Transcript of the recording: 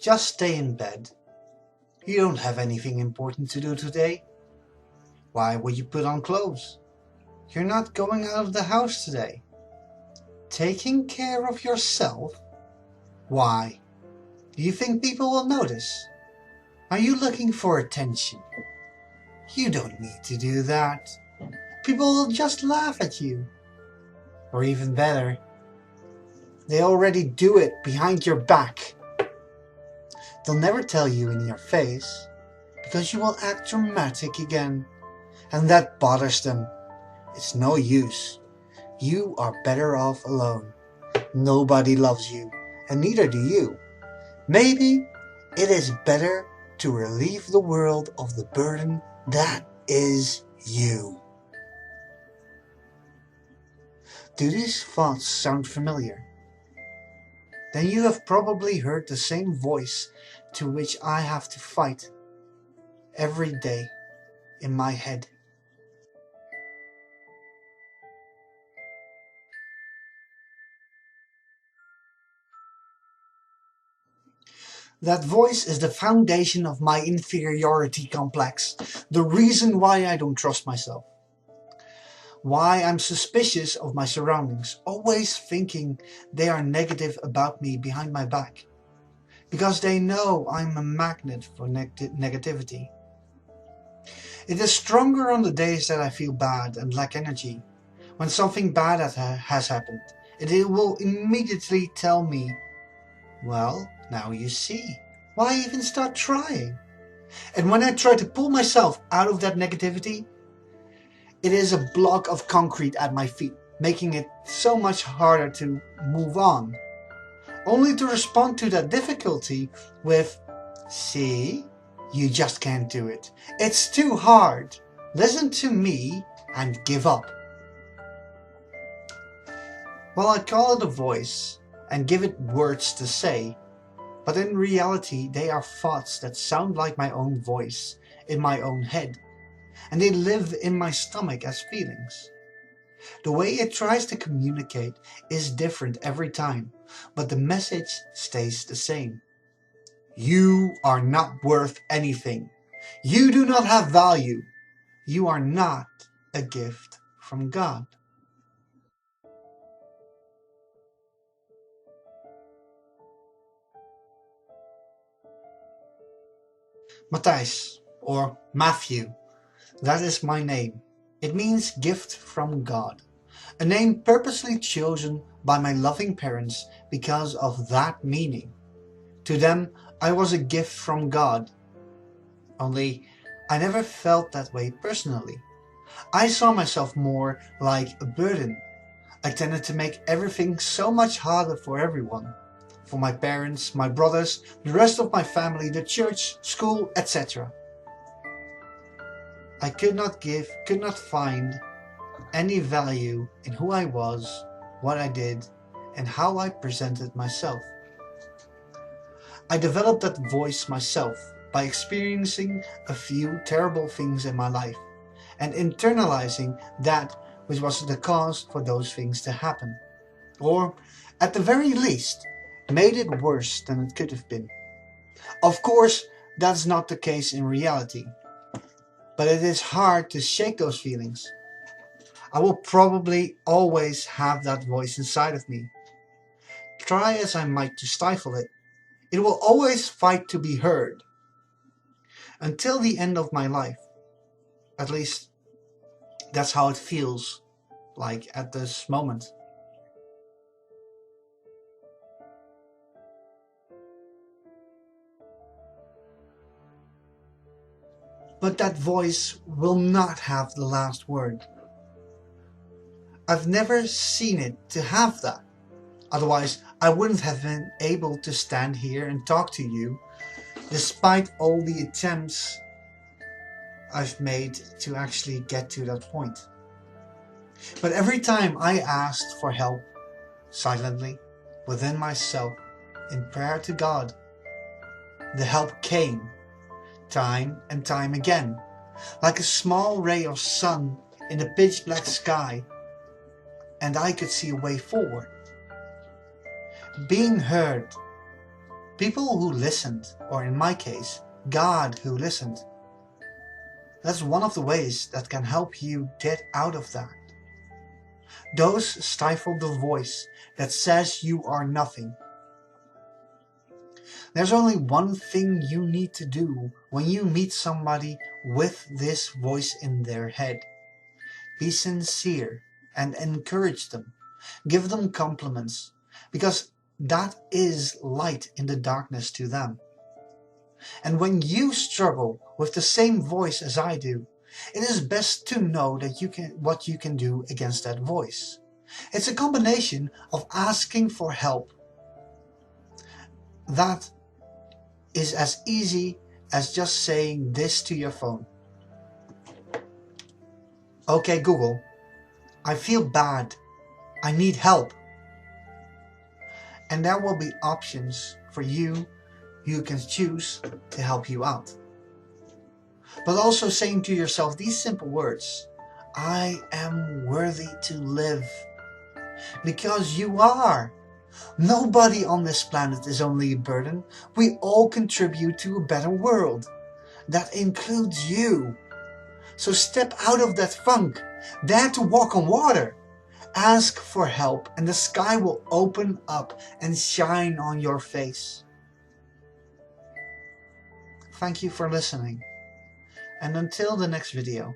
Just stay in bed. You don't have anything important to do today. Why would you put on clothes? You're not going out of the house today. Taking care of yourself? Why? Do you think people will notice? Are you looking for attention? You don't need to do that. People will just laugh at you. Or even better, they already do it behind your back. They'll never tell you in your face, because you will act dramatic again, and that bothers them. It's no use. You are better off alone. Nobody loves you, and neither do you. Maybe it is better to relieve the world of the burden that is you. Do these thoughts sound familiar? Then you have probably heard the same voice to which I have to fight every day in my head. That voice is the foundation of my inferiority complex, the reason why I don't trust myself. Why I'm suspicious of my surroundings, always thinking they are negative about me behind my back. Because they know I'm a magnet for negativity. It is stronger on the days that I feel bad and lack energy. When something bad has happened, it will immediately tell me, well, now you see. Why even start trying? And when I try to pull myself out of that negativity, it is a block of concrete at my feet, making it so much harder to move on. Only to respond to that difficulty with, see, you just can't do it. It's too hard. Listen to me and give up. Well, I call it a voice and give it words to say, but in reality they are thoughts that sound like my own voice in my own head, and they live in my stomach as feelings. The way it tries to communicate is different every time, but the message stays the same. You are not worth anything. You do not have value. You are not a gift from God. Matthijs, or Matthew, that is my name. It means gift from God. A name purposely chosen by my loving parents because of that meaning. To them, I was a gift from God. Only, I never felt that way personally. I saw myself more like a burden. I tended to make everything so much harder for everyone. For my parents, my brothers, the rest of my family, the church, school, etc. I could not find any value in who I was, what I did, and how I presented myself. I developed that voice myself by experiencing a few terrible things in my life and internalizing that which was the cause for those things to happen. Or, at the very least, made it worse than it could have been. Of course, that's not the case in reality, but it is hard to shake those feelings. I will probably always have that voice inside of me. Try as I might to stifle it, it will always fight to be heard. Until the end of my life. At least, that's how it feels like at this moment. But that voice will not have the last word. I've never seen it to have that. Otherwise, I wouldn't have been able to stand here and talk to you, despite all the attempts I've made to actually get to that point. But every time I asked for help, silently, within myself, in prayer to God, the help came, time and time again, like a small ray of sun in the pitch black sky, and I could see a way forward. Being heard, People who listened, or in my case, God who listened. That's one of the ways that can help you get out of that. Those stifle the voice that says you are nothing. There's only one thing you need to do when you meet somebody with this voice in their head. Be sincere and encourage them. Give them compliments, because that is light in the darkness to them. And when you struggle with the same voice as I do, it is best to know that what you can do against that voice. It's a combination of asking for help. That is as easy as just saying this to your phone. Okay, Google, I feel bad. I need help. And there will be options for you can choose to help you out. But also saying to yourself these simple words: I am worthy to live. Because you are. Nobody on this planet is only a burden. We all contribute to a better world. That includes you. So step out of that funk. Dare to walk on water. Ask for help and the sky will open up and shine on your face. Thank you for listening. And until the next video.